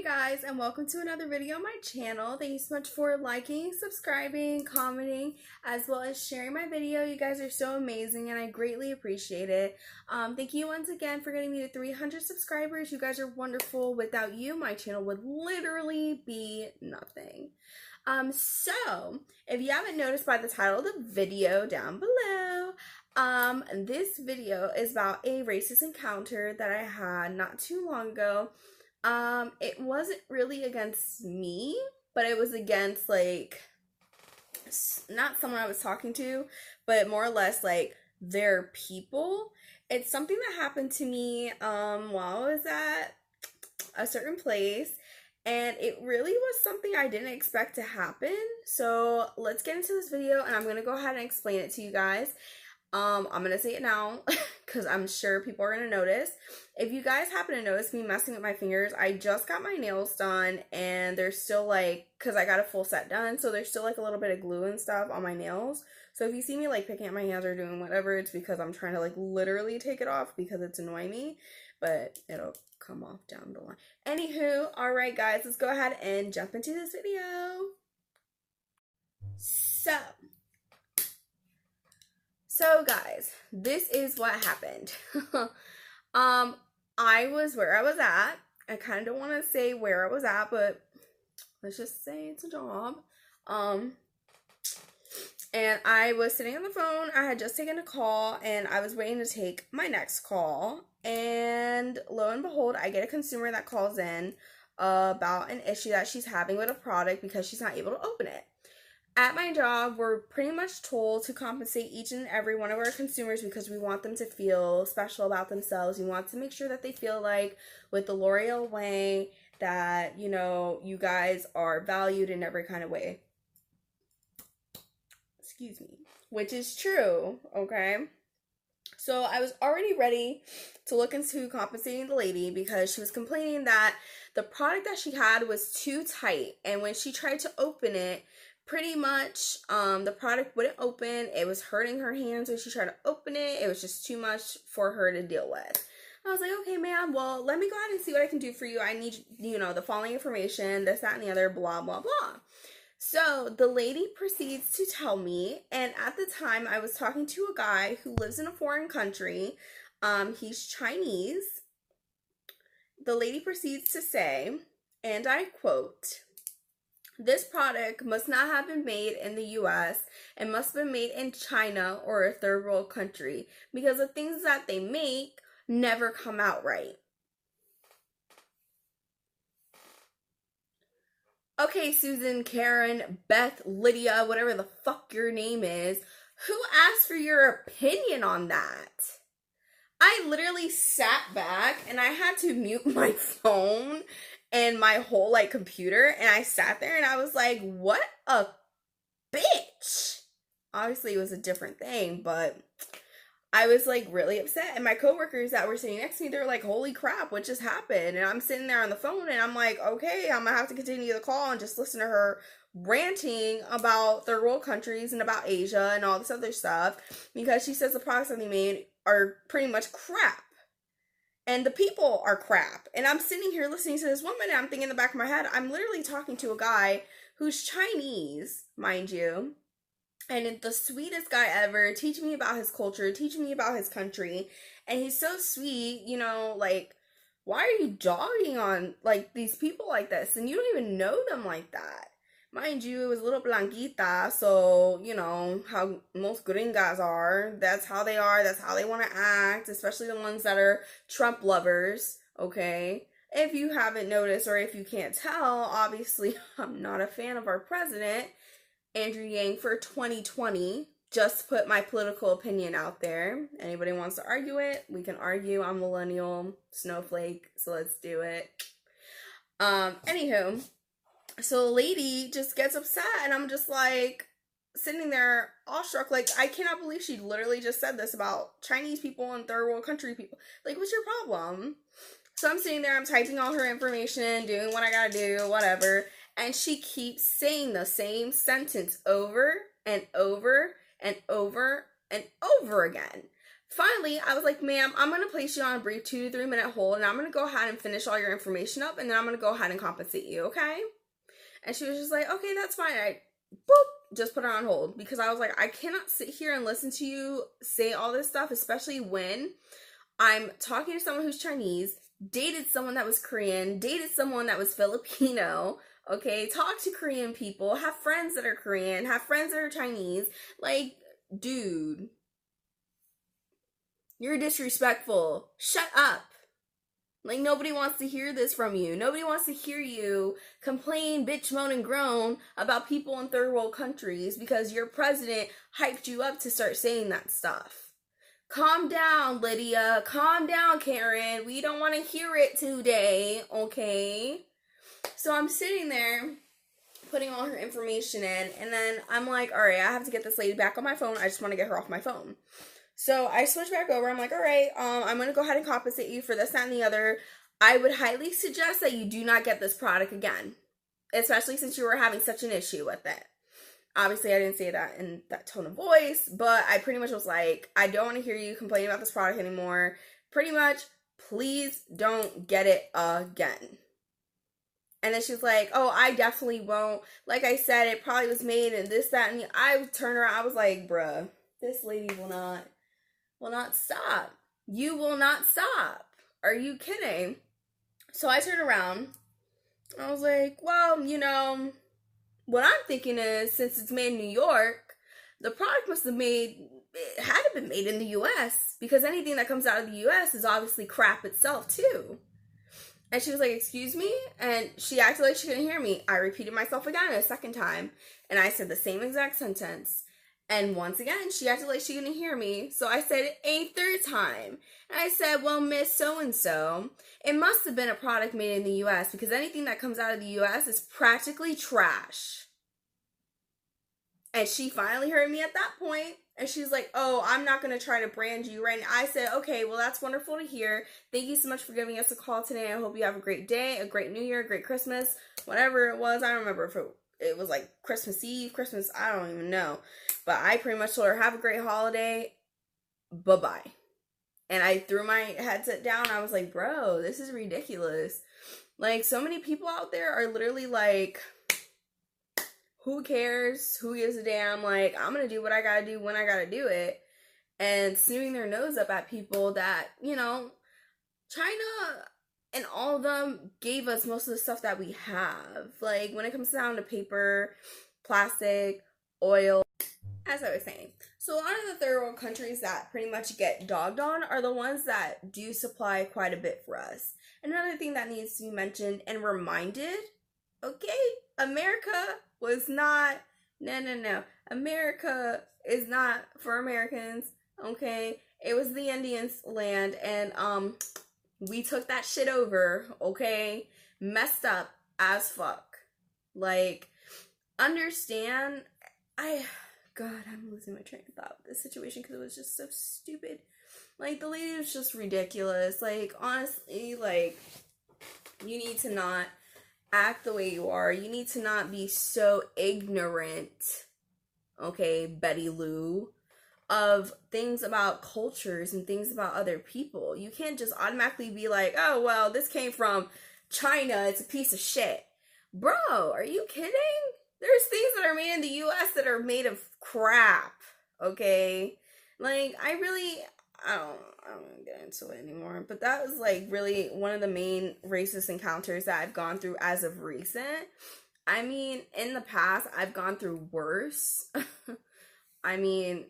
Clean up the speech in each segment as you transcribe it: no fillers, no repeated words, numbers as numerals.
guys, and welcome to another video on my channel. Thank you so much for liking, subscribing, commenting, as well as sharing my video. You guys are so amazing and I greatly appreciate it. Thank you once again for getting me to 300 subscribers. You guys are wonderful. Without you, my channel would literally be nothing. So if you haven't noticed by the title of the video down below, this video is about a racist encounter that I had not too long ago. It wasn't really against me, but it was against, like, not someone I was talking to, but more or less, like, their people. It's something that happened to me, while I was at a certain place, and it really was something I didn't expect to happen. So let's get into this video, and I'm gonna go ahead and explain it to you guys. I'm gonna say it now because I'm sure people are gonna notice. If you guys happen to notice me messing with my fingers, I just got my nails done and there's still, like, because I got a full set done, so there's still like a little bit of glue and stuff on my nails. So if you see me like picking at my hands or doing whatever, it's because I'm trying to like literally take it off because it's annoying me, but it'll come off down the line. Anywho, alright guys, let's go ahead and jump into this video. So guys, this is what happened. I was where I was at. I kind of don't want to say where I was at, but let's just say it's a job. And I was sitting on the phone. I had just taken a call and I was waiting to take my next call. And lo and behold, I get a consumer that calls in about an issue that she's having with a product because she's not able to open it. At my job, we're pretty much told to compensate each and every one of our consumers because we want them to feel special about themselves. We want to make sure that they feel like with the L'Oreal way that, you know, you guys are valued in every kind of way. Excuse me. Which is true, okay? So I was already ready to look into compensating the lady because she was complaining that the product that she had was too tight. And when she tried to open it, pretty much, the product wouldn't open. It was hurting her hands when she tried to open it. It was just too much for her to deal with. I was like, okay, ma'am, well, let me go ahead and see what I can do for you. I need, you know, the following information, this, that, and the other, blah, blah, blah. So the lady proceeds to tell me, and at the time, I was talking to a guy who lives in a foreign country. He's Chinese. The lady proceeds to say, and I quote, "This product must not have been made in the US and must have been made in China or a third world country because the things that they make never come out right." Okay, Susan, Karen, Beth, Lydia, whatever the fuck your name is, who asked for your opinion on that? I literally sat back and I had to mute my phone and my whole, like, computer, and I sat there and I was like, what a bitch. Obviously it was a different thing, but I was like really upset, and my coworkers that were sitting next to me, they were like, holy crap, what just happened? And I'm sitting there on the phone and I'm like, okay, I'm gonna have to continue the call and just listen to her ranting about third world countries and about Asia and all this other stuff because she says the products that they made are pretty much crap. And the people are crap. And I'm sitting here listening to this woman and I'm thinking in the back of my head, I'm literally talking to a guy who's Chinese, mind you. And the sweetest guy ever, teaching me about his culture, teaching me about his country. And he's so sweet, you know, like, why are you dogging on, like, these people like this? And you don't even know them like that. Mind you, it was a little blanquita, so, you know, how most gringas are. That's how they are. That's how they want to act, especially the ones that are Trump lovers, okay? If you haven't noticed or if you can't tell, obviously, I'm not a fan of our president, Andrew Yang, for 2020. Just put my political opinion out there. Anybody wants to argue it, we can argue. I'm millennial, snowflake, so let's do it. Anywho, so the lady just gets upset and I'm just like sitting there awestruck, like, I cannot believe she literally just said this about Chinese people and third world country people. Like, what's your problem? So I'm sitting there, I'm typing all her information, doing what I gotta do, whatever, and she keeps saying the same sentence over and over and over and over again. Finally, I was like, ma'am, I'm going to place you on a brief 2 to 3 minute hold, and I'm going to go ahead and finish all your information up, and then I'm going to go ahead and compensate you, okay? And she was just like, okay, that's fine. I, boop, just put her on hold, because I was like, I cannot sit here and listen to you say all this stuff, especially when I'm talking to someone who's Chinese, dated someone that was Korean, dated someone that was Filipino, okay? Talk to Korean people, have friends that are Korean, have friends that are Chinese. Like, dude, you're disrespectful. Shut up. Like, nobody wants to hear this from you. Nobody wants to hear you complain, bitch, moan, and groan about people in third world countries because your president hyped you up to start saying that stuff. Calm down, Lydia. Calm down, Karen. We don't want to hear it today, okay? So I'm sitting there putting all her information in, and then I'm like, all right, I have to get this lady back on my phone. I just want to get her off my phone. So I switch back over. I'm like, all right, I'm going to go ahead and compensate you for this, that, and the other. I would highly suggest that you do not get this product again, especially since you were having such an issue with it. Obviously, I didn't say that in that tone of voice, but I pretty much was like, I don't want to hear you complain about this product anymore. Pretty much, please don't get it again. And then she's like, oh, I definitely won't. Like I said, it probably was made in this, that, and I turned around. I was like, bruh, this lady will not stop. You will not stop. Are you kidding? So I turned around. I was like, well, you know, what I'm thinking is, since it's made in New York, the product it had to been made in the U.S. because anything that comes out of the U.S. is obviously crap itself, too. And she was like, excuse me? And she acted like she couldn't hear me. I repeated myself again a second time, and I said the same exact sentence. And once again, she acted like she couldn't hear me. So I said it a third time. And I said, well, Miss So-and-so, it must have been a product made in the U.S. because anything that comes out of the U.S. is practically trash. And she finally heard me at that point. And she's like, oh, I'm not going to try to brand you right now. I said, okay, well, that's wonderful to hear. Thank you so much for giving us a call today. I hope you have a great day, a great New Year, a great Christmas, whatever it was. I don't remember if it was like Christmas Eve, Christmas, I don't even know. But I pretty much told her, have a great holiday. Bye-bye. And I threw my headset down. I was like, bro, this is ridiculous. Like, so many people out there are literally like, who cares? Who gives a damn? Like, I'm going to do what I got to do when I got to do it. And snooping their nose up at people that, you know, China and all of them gave us most of the stuff that we have. Like, when it comes down to paper, plastic, oil, as I was saying. So a lot of the third world countries that pretty much get dogged on are the ones that do supply quite a bit for us. Another thing that needs to be mentioned and reminded, okay, America was not, no. America is not for Americans, okay? It was the Indians' land, and we took that shit over, okay? Messed up as fuck. Like, understand, God, I'm losing my train of thought with this situation because it was just so stupid. Like, the lady was just ridiculous. Like, honestly, like, you need to not act the way you are. You need to not be so ignorant, okay, Betty Lou, of things about cultures and things about other people. You can't just automatically be like, oh, well, this came from China. It's a piece of shit. Bro, are you kidding? There's things that are made in the U.S. that are made of crap, okay? Like, I don't get into it anymore, but that was, like, really one of the main racist encounters that I've gone through as of recent. I mean, in the past, I've gone through worse. I mean,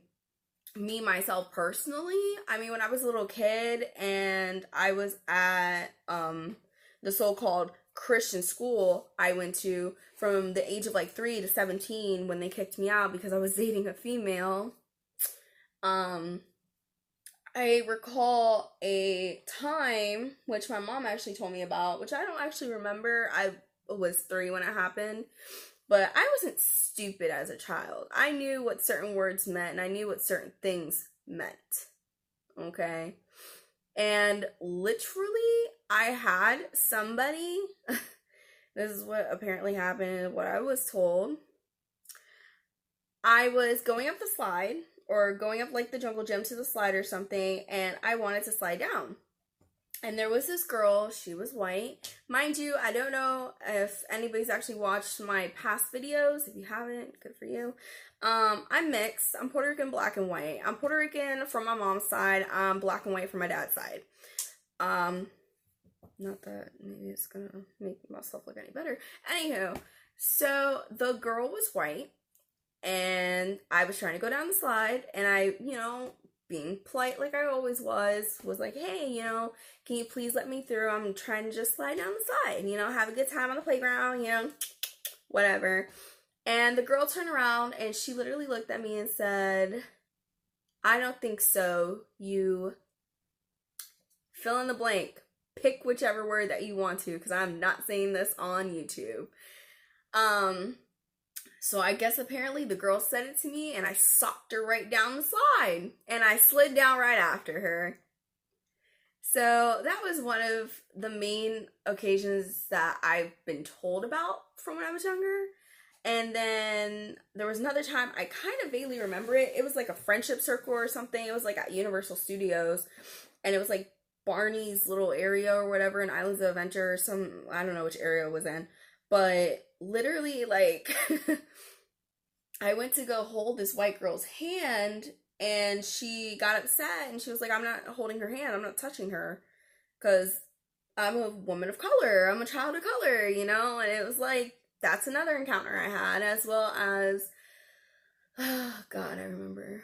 me, myself, personally, when I was a little kid and I was at, the so-called Christian school I went to from the age of like 3 to 17 when they kicked me out because I was dating a female. I recall a time which my mom actually told me about, which I don't actually remember. I was 3 when it happened, but I wasn't stupid as a child. I knew what certain words meant and I knew what certain things meant. Okay? And literally, I had somebody, this is what apparently happened, what I was told. I was going up the slide, or going up like the jungle gym to the slide or something, and I wanted to slide down. And there was this girl, she was white. Mind you, I don't know if anybody's actually watched my past videos. If you haven't, good for you. I'm mixed. I'm Puerto Rican, black and white. I'm Puerto Rican from my mom's side. I'm black and white from my dad's side. Not that maybe it's gonna make myself look any better. Anywho, so the girl was white, and I was trying to go down the slide, and I, being polite like I always was like, hey, can you please let me through? I'm trying to just slide down the slide, have a good time on the playground, whatever. And the girl turned around and she literally looked at me and said, I don't think so. You fill in the blank. Pick whichever word that you want to, because I'm not saying this on YouTube. So I guess apparently the girl said it to me and I socked her right down the slide and I slid down right after her. So that was one of the main occasions that I've been told about from when I was younger. And then there was another time, I kind of vaguely remember it. It was like a friendship circle or something. It was like at Universal Studios, and it was like Barney's little area or whatever in Islands of Adventure or some, I don't know which area it was in. But literally, like, I went to go hold this white girl's hand, and she got upset, and she was like, I'm not holding her hand, I'm not touching her, because I'm a woman of color, I'm a child of color, and it was like, that's another encounter I had, as well as, oh god, I remember,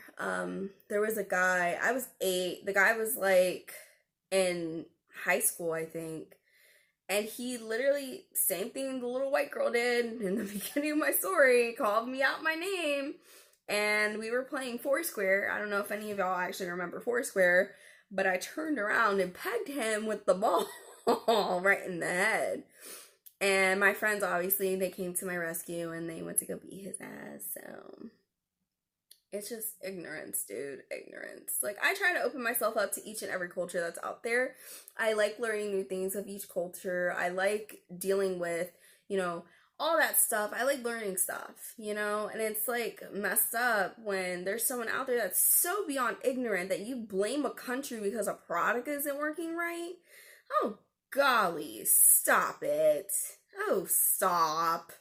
there was a guy, I was 8, the guy was like, in high school, I think. And he literally, same thing the little white girl did in the beginning of my story, called me out my name. And we were playing Foursquare. I don't know if any of y'all actually remember Foursquare, but I turned around and pegged him with the ball right in the head. And my friends, obviously, they came to my rescue and they went to go beat his ass. So it's just ignorance, dude. Ignorance. Like, I try to open myself up to each and every culture that's out there. I like learning new things of each culture. I like dealing with, all that stuff. I like learning stuff, and it's like messed up when there's someone out there that's so beyond ignorant that you blame a country because a product isn't working right. Oh, golly, stop it. Oh, stop.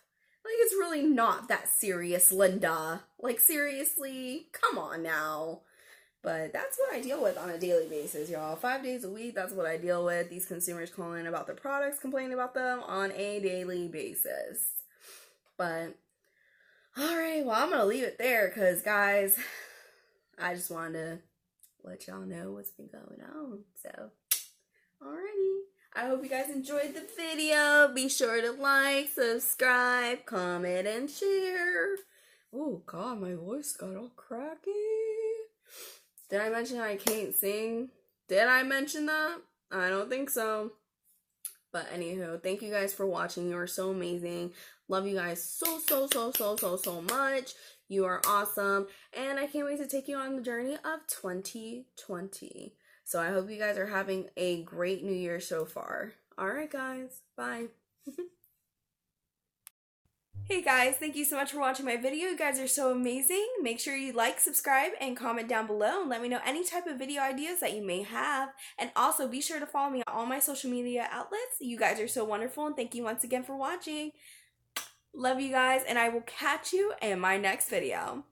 Like, it's really not that serious, Linda. Like, seriously? Come on now. But that's what I deal with on a daily basis, y'all. 5 days a week, that's what I deal with. These consumers calling about their products, complaining about them on a daily basis. But, alright, well, I'm going to leave it there because, guys, I just wanted to let y'all know what's been going on. So, alrighty. I hope you guys enjoyed the video. Be sure to like, subscribe, comment, and share. Oh, God, my voice got all cracky. Did I mention I can't sing? Did I mention that? I don't think so. But anywho, thank you guys for watching. You are so amazing. Love you guys so much. You are awesome. And I can't wait to take you on the journey of 2020. So I hope you guys are having a great new year so far. Alright guys, bye. Hey guys, thank you so much for watching my video. You guys are so amazing. Make sure you like, subscribe, and comment down below and let me know any type of video ideas that you may have. And also be sure to follow me on all my social media outlets. You guys are so wonderful, and thank you once again for watching. Love you guys, and I will catch you in my next video.